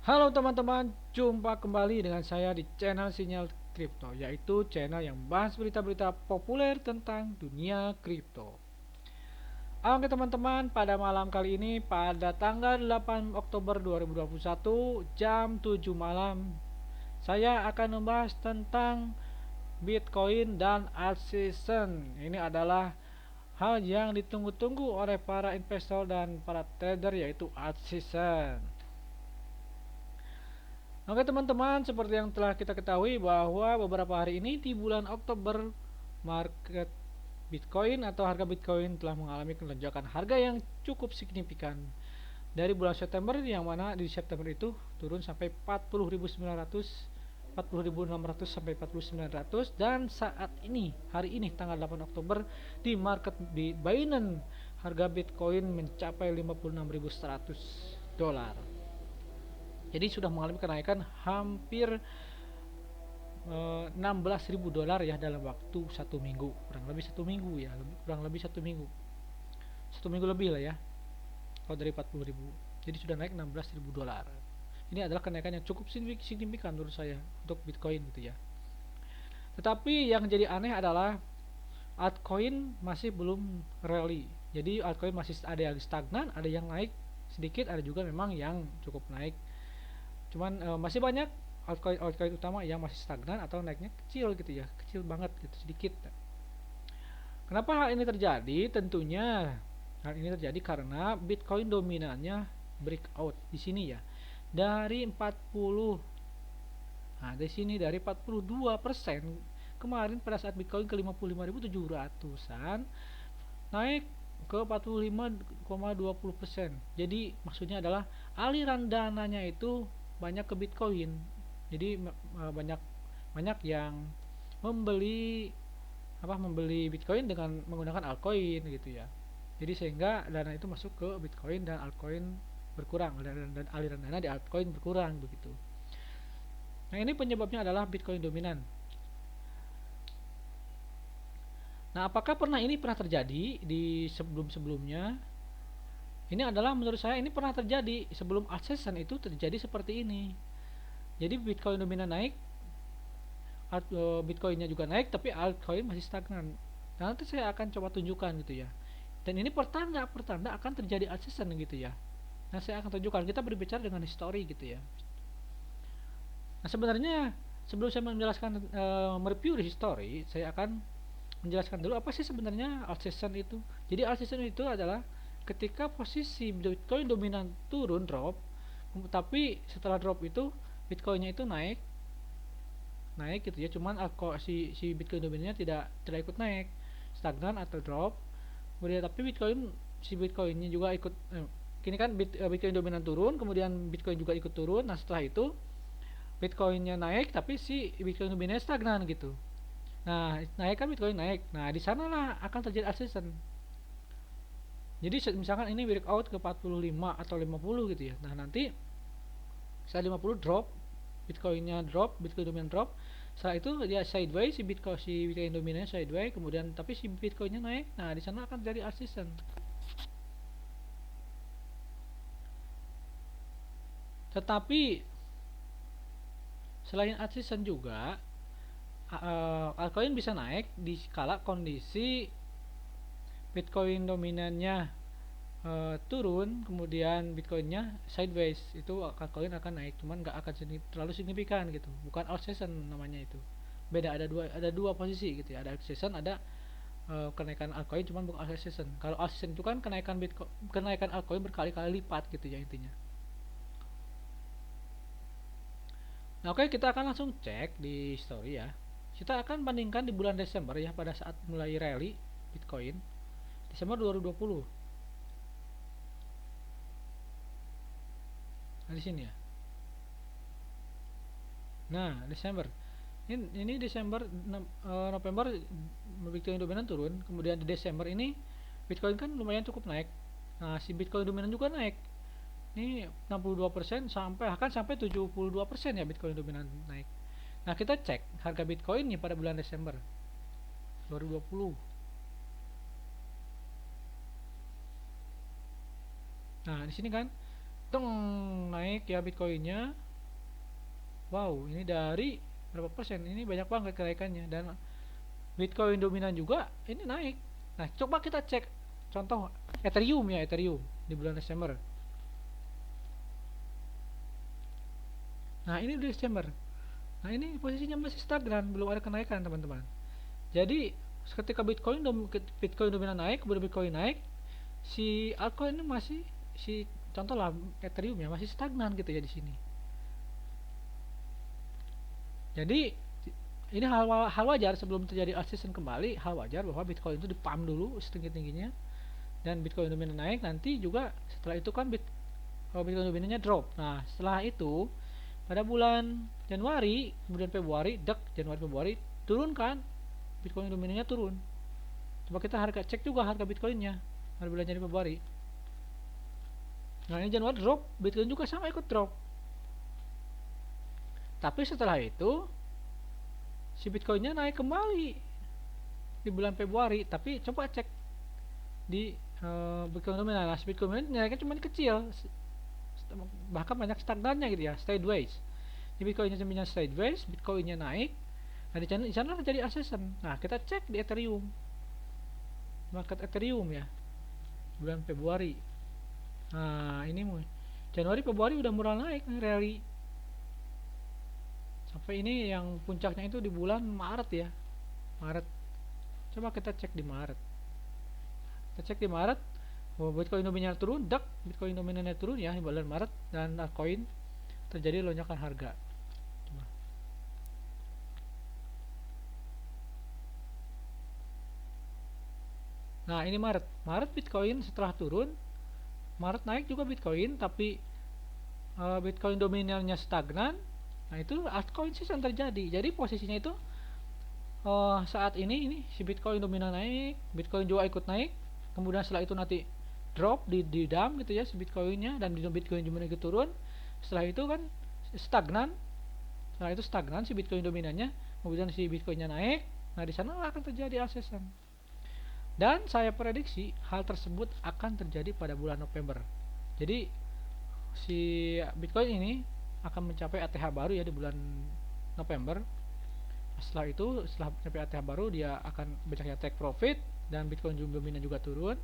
Halo teman-teman, jumpa kembali dengan saya di channel Sinyal Kripto, yaitu channel yang bahas berita-berita populer tentang dunia kripto. Oke teman-teman, pada malam kali ini pada tanggal 8 Oktober 2021 jam 7 malam, saya akan membahas tentang Bitcoin dan alt season. Ini adalah hal yang ditunggu-tunggu oleh para investor dan para trader, yaitu alt season. Oke teman-teman, seperti yang telah kita ketahui bahwa beberapa hari ini di bulan Oktober, market Bitcoin atau harga Bitcoin telah mengalami lonjakan harga yang cukup signifikan. Dari bulan September, yang mana di September itu turun sampai 40.900, 40.600 sampai 4900, dan saat ini, hari ini tanggal 8 Oktober, di market di Binance harga Bitcoin mencapai 56.100 dolar. Jadi sudah mengalami kenaikan hampir 16.000 dolar ya dalam waktu satu minggu, kurang lebih satu minggu ya, kurang lebih satu minggu lebih lah ya, kalau dari 40.000 jadi sudah naik 16.000 dolar. Ini adalah kenaikan yang cukup signifikan menurut saya untuk Bitcoin gitu ya. Tetapi yang jadi aneh adalah altcoin masih belum rally. Jadi altcoin masih ada yang stagnan, ada yang naik sedikit, ada juga memang yang cukup naik. Cuman masih banyak altcoin utama yang masih stagnan atau naiknya kecil gitu ya, kecil banget gitu, sedikit. Kenapa hal ini terjadi? Tentunya hal ini terjadi karena Bitcoin dominannya breakout di sini ya, dari 40. Nah, di sini dari 42% kemarin pada saat Bitcoin ke 55.700-an, naik ke 45,20%. Jadi maksudnya adalah aliran dananya itu banyak ke Bitcoin. Jadi banyak banyak yang membeli membeli Bitcoin dengan menggunakan altcoin gitu ya. Jadi sehingga dana itu masuk ke Bitcoin dan altcoin berkurang, dan aliran dana di altcoin berkurang begitu. Nah, ini penyebabnya adalah Bitcoin dominan. Nah, apakah ini pernah terjadi di sebelum-sebelumnya? Ini adalah menurut saya ini pernah terjadi sebelum alt-season itu terjadi seperti ini. Jadi Bitcoin dominan naik, Bitcoinnya juga naik, tapi altcoin masih stagnan. Nah, nanti saya akan coba tunjukkan gitu ya. Dan ini pertanda akan terjadi alt-season gitu ya. Nah, saya akan tunjukkan. Kita berbicara dengan history gitu ya. Nah, sebenarnya sebelum saya menjelaskan mereview di history, saya akan menjelaskan dulu apa sih sebenarnya alt season itu. Jadi alt season itu adalah ketika posisi Bitcoin dominan turun, drop, tapi setelah drop itu Bitcoinnya itu naik naik gitu ya, cuman si Bitcoin dominannya tidak ikut naik, stagnan atau drop. Kemudian tapi Bitcoinnya juga ikut kini kan Bitcoin dominan turun, kemudian Bitcoin juga ikut turun. Nah, setelah itu Bitcoinnya naik tapi si Bitcoin dominannya stagnan gitu. Nah, naik kan Bitcoin naik. Nah, di sanalah akan terjadi ascent. Jadi misalkan ini breakout ke 45 atau 50 gitu ya. Nah, nanti saat 50 drop, Bitcoinnya drop, Bitcoin dominan drop. Setelah itu dia sideways, si Bitcoin dominannya sideways, kemudian tapi si Bitcoinnya naik. Nah, di sana akan terjadi ascent. Tetapi selain ascent juga altcoin bisa naik di skala kondisi Bitcoin dominannya turun, kemudian Bitcoinnya sideways. Itu altcoin akan naik, cuman nggak akan terlalu signifikan gitu. Bukan alt season namanya itu. Beda, ada dua posisi gitu ya. Ada alt season, ada kenaikan altcoin, cuman bukan alt season. Kalau alt season itu kan kenaikan altcoin berkali-kali lipat gitu ya intinya. Nah, oke, kita akan langsung cek di story ya. Kita akan bandingkan di bulan Desember ya, pada saat mulai rally Bitcoin Desember 2020. Nah, di sini ya. Nah, Desember. Ini Desember, November Bitcoin dominan turun, kemudian di Desember ini Bitcoin kan lumayan cukup naik. Nah, si Bitcoin dominan juga naik. Ini 62% sampai 72% ya Bitcoin dominan naik. Nah, kita cek harga Bitcoin nih pada bulan Desember 2020. Nah, di sini kan teng, naik ya Bitcoinnya. Wow, ini dari berapa persen? Ini banyak banget kenaikannya. Dan Bitcoin dominan juga ini naik. Nah, coba kita cek contoh Ethereum ya, Ethereum di bulan Desember. Nah, ini di Desember. Nah, ini posisinya masih stagnan, belum ada kenaikan, teman-teman. Jadi, ketika Bitcoin dominan naik, kemudian Bitcoin naik, si altcoin ini masih si contoh lah Ethereum ya masih stagnan gitu ya di sini. Jadi ini hal wajar sebelum terjadi alt season kembali, hal wajar bahwa Bitcoin itu dipam dulu setinggi-tingginya dan Bitcoin dominan naik, nanti juga setelah itu kan Bitcoin dominannya drop. Nah, setelah itu pada bulan Januari, kemudian Februari, Januari Februari turun kan, Bitcoin dominannya turun. Coba kita cek juga harga Bitcoinnya pada bulan Januari Februari. Nah, ini Januari drop, Bitcoin juga sama ikut drop. Tapi setelah itu si Bitcoinnya naik kembali di bulan Februari. Tapi coba cek di Bitcoin dominan. Nah, si Bitcoin dominan naiknya cuma kecil, bahkan banyak stagnannya gitu ya, sideways. Di Bitcoinnya cuma sideways, Bitcoinnya naik. Nah, di sana terjadi ascension. Nah, kita cek di Ethereum, market Ethereum ya, bulan Februari. Nah, ini Januari Februari udah mulai naik rally. Sampai ini yang puncaknya itu di bulan Maret ya. Maret. Coba kita cek di Maret. Kita cek di Maret, Bitcoin dominannya turun, Bitcoin dominannya turun ya di bulan Maret, dan altcoin terjadi lonjakan harga. Coba. Nah, ini Maret. Maret Bitcoin setelah turun, Maret naik juga Bitcoin, tapi Bitcoin dominannya stagnan. Nah, itu altcoin season terjadi. Jadi posisinya itu saat ini si Bitcoin dominan naik, Bitcoin juga ikut naik. Kemudian setelah itu nanti drop di dump gitu ya si Bitcoinnya, dan di Bitcoin juga ikut turun. Setelah itu kan stagnan. Setelah itu stagnan si Bitcoin dominannya, kemudian si Bitcoinnya naik. Nah, di sana akan terjadi ascension. Dan saya prediksi hal tersebut akan terjadi pada bulan November. Jadi si Bitcoin ini akan mencapai ATH baru ya di bulan November. Setelah itu, setelah mencapai ATH baru, dia akan banyaknya take profit dan Bitcoin dominan juga turun.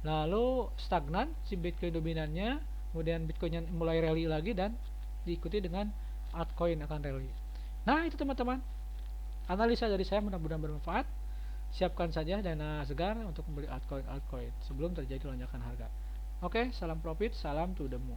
Lalu stagnan si Bitcoin dominannya, kemudian Bitcoinnya mulai rally lagi dan diikuti dengan altcoin akan rally. Nah, itu teman-teman, analisa dari saya mudah-mudahan bermanfaat. Siapkan saja dana segar untuk membeli altcoin sebelum terjadi lonjakan harga. Oke, salam profit, salam to the moon.